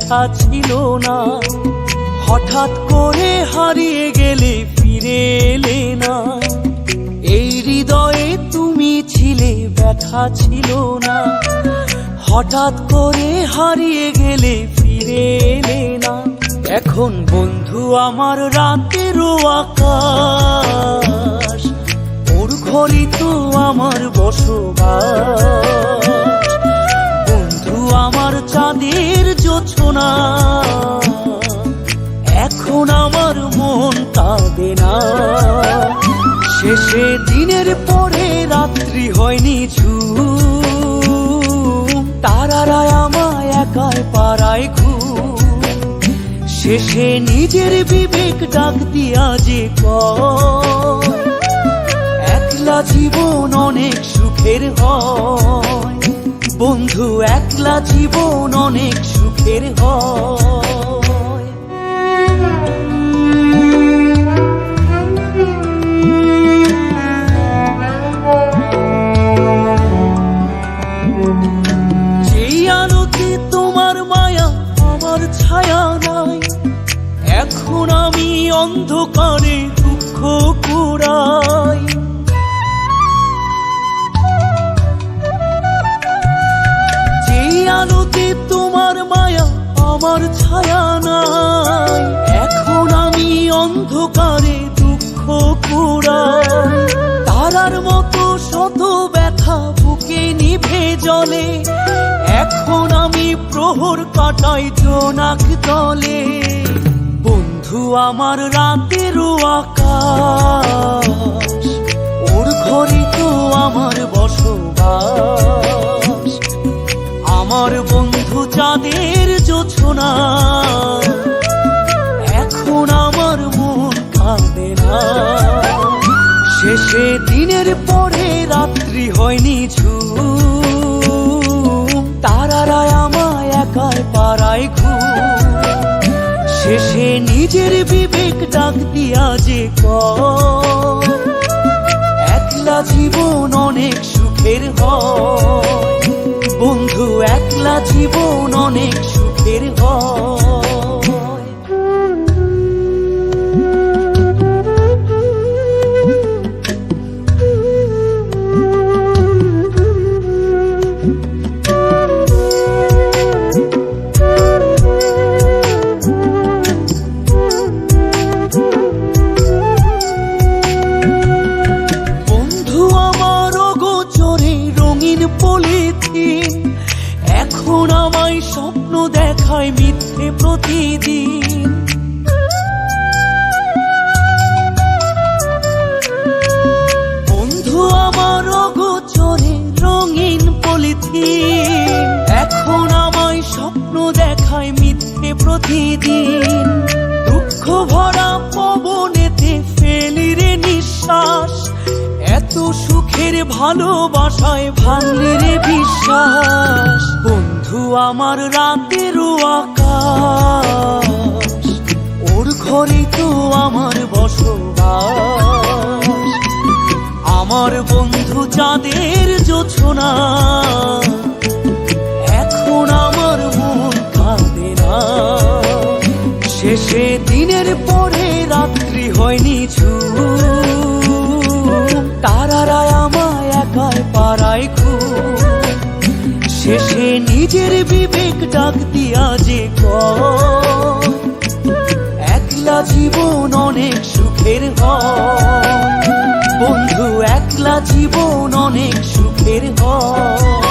ব্যথা ছিল না। হঠাৎ করে হারিয়ে গেলে ফিরে এলে না, এই হৃদয়ে তুমি ছিলে ব্যথা ছিল না। হঠাৎ করে হারিয়ে গেলে ফিরে এলে না। এখন বন্ধু আমার রাতেরও আকাশ, ওর ঘরে তো আমার বসবাস। বন্ধু আমার চাঁদের জোছনা, এখন আমার মন কাঁদে না। শেষে দিনের পরে রাত্রি হয়নি ঝুম, তারারা আমায় একাই পাড়ায় ঘুম। শেষে নিজের বিবেক ডাক দিয়া যে কয়, একলা জীবন অনেক সুখের হয়। বন্ধু একলা জীবন অনেক সুখের হয়। যেই আলোতে তোমার মায়া আমার ছায়া নাই, এখন আমি অন্ধকারে দুঃখ কুড়াই। যেই আলোতে তোমার মায়া আমার ছায়া নাই, এখন আমি অন্ধকারে দুঃখ কুড়াই। তারার মতো শত ব্যথা বুকে নিভে জ্বলে, এখন আমি প্রহর কাটাই জোনাক তলে। বন্ধু আমার রাতেরও আকাশ, ওর ঘরে তো আমার বসবাস। আমার বন্ধু চাঁদের জোছনা, এখন আমার মন কাঁদে না। শেষে দিনের পরে রাত্রি হয়নি ঝুম, তারারা আমায় একাই পাড়ায় ঘুম। শেষে নিজের বিবেক ডাক দিয়া যে কয়, একলা জীবন অনেক সুখের হয়। বন্ধু একলা জীবন অনেক সুখের হয়। পলিথিন এখন আমায় স্বপ্ন দেখায় মিথ্যে প্রতিদিন। বন্ধু আমার অগোচরে রঙিন পলিথিন, এখন আমায় স্বপ্ন দেখায় মিথ্যে প্রতিদিন। দুঃখ ভরা পবনেতে ফেলি রে নিঃশ্বাস, এত সুখের ভালোবাসায় ভাঙলি রে বিশ্বাস। বন্ধু আমার রাতেরও আকাশ, ওর ঘরে তো আমার বসবাস। আমার বন্ধু চাঁদের জোছনা, এখন আমার মন কাঁদে না। শেষে দিনের পরে রাত্রি হয়নি ঝুম, তারারা আমায় একাই পাড়ায় ঘুম। শেষে নিজের বিবেক ডাক দিয়া যে কয়, একলা জীবন অনেক সুখের হয়। বন্ধু একলা জীবন অনেক সুখের হয়।